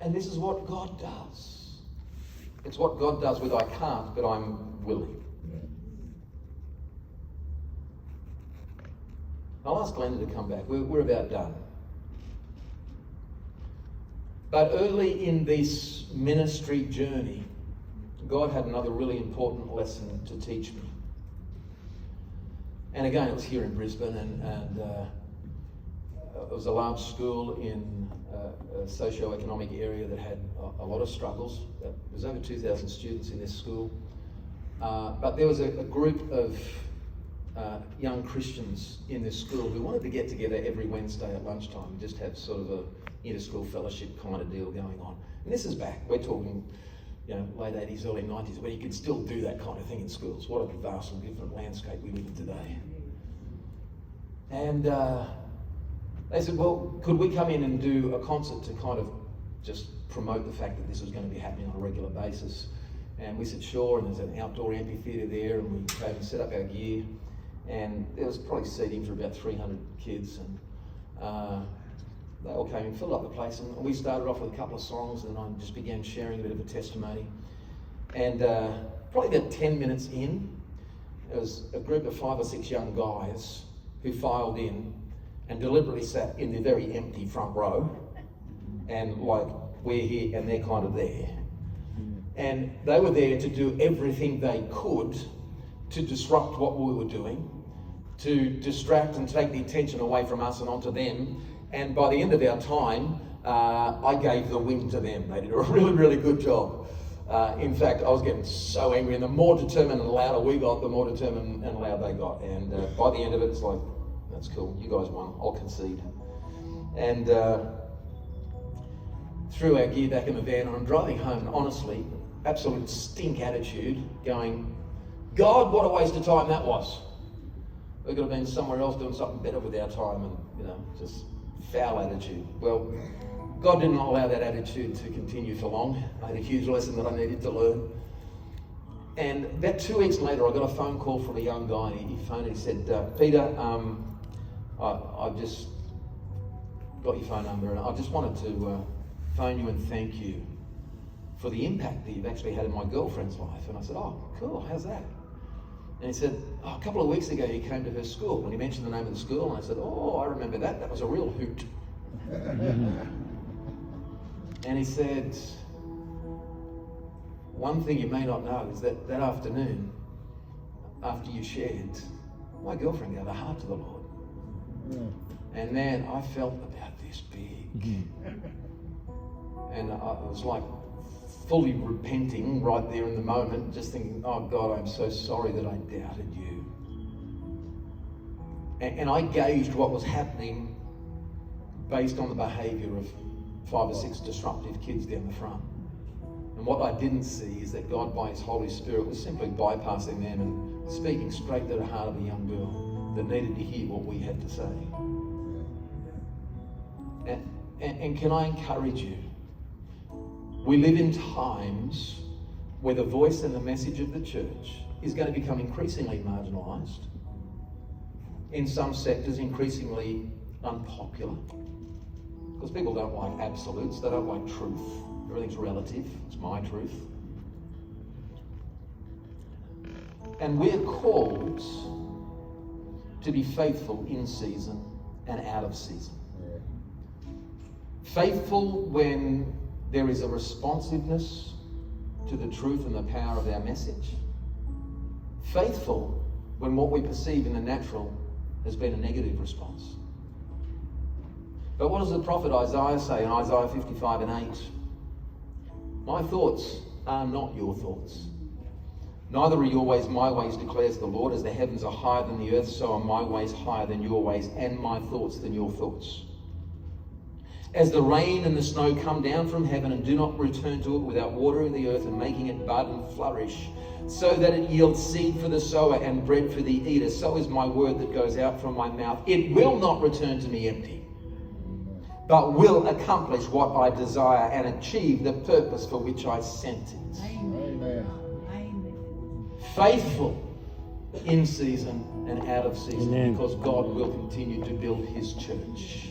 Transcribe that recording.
And this is what God does. It's what God does with I can't, but I'm willing. I'll ask Glenda to come back. We're about done. But early in this ministry journey, God had another really important lesson to teach me. And again, it was here in Brisbane, and it was a large school in a socio-economic area that had a lot of struggles. There was over 2,000 students in this school. But there was a group of young Christians in this school who wanted to get together every Wednesday at lunchtime and just have sort of a inter-school fellowship kind of deal going on. And this is back, we're talking, late 80s, early 90s, where you could still do that kind of thing in schools. What a vastly different landscape we live in today. And they said, well, could we come in and do a concert to kind of just promote the fact that this was going to be happening on a regular basis? And we said, sure, and there's an outdoor amphitheatre there, and we came and set up our gear. And there was probably seating for about 300 kids, and they all came and filled up the place. And we started off with a couple of songs, and I just began sharing a bit of a testimony. And probably about 10 minutes in, there was a group of 5 or 6 young guys who filed in and deliberately sat in the very empty front row, and like, we're here and they're kind of there. And they were there to do everything they could to disrupt what we were doing, to distract and take the attention away from us and onto them. And by the end of our time, I gave the win to them. They did a really, really good job. In fact, I was getting so angry, and the more determined and louder we got, the more determined and loud they got. And by the end of it, it's like, that's cool, you guys won, I'll concede. And threw our gear back in the van, and I'm driving home, and honestly, absolute stink attitude, going, God, what a waste of time that was. We could have been somewhere else doing something better with our time, and just foul attitude. Well, God didn't allow that attitude to continue for long. I had a huge lesson that I needed to learn. And about 2 weeks later, I got a phone call from a young guy. He phoned and he said, Peter, I've just got your phone number, and I just wanted to phone you and thank you for the impact that you've actually had in my girlfriend's life. And I said, oh, cool, how's that? And he said, a couple of weeks ago you came to her school, and he mentioned the name of the school, and I said, oh, I remember that. That was a real hoot. And he said, one thing you may not know is that that afternoon, after you shared, my girlfriend gave her heart to the Lord. And man, I felt about this big. And I was like fully repenting right there in the moment, just thinking, oh God, I'm so sorry that I doubted you. And I gauged what was happening based on the behaviour of 5 or 6 disruptive kids down the front. And what I didn't see is that God, by His Holy Spirit, was simply bypassing them and speaking straight to the heart of a young girl that needed to hear what we had to say. And can I encourage you? We live in times where the voice and the message of the church is going to become increasingly marginalised. In some sectors, increasingly unpopular. Because people don't like absolutes, they don't like truth. Everything's relative, it's my truth. And we're called to be faithful in season and out of season. Faithful when there is a responsiveness to the truth and the power of our message. Faithful when what we perceive in the natural has been a negative response. But what does the prophet Isaiah say in Isaiah 55 and 8? My thoughts are not your thoughts. Neither are your ways my ways, declares the Lord. As the heavens are higher than the earth, so are my ways higher than your ways, and my thoughts than your thoughts. As the rain and the snow come down from heaven and do not return to it without watering the earth and making it bud and flourish, so that it yields seed for the sower and bread for the eater, so is my word that goes out from my mouth. It will not return to me empty, but will accomplish what I desire and achieve the purpose for which I sent it. Amen. Faithful in season and out of season. Amen. Because God will continue to build His church.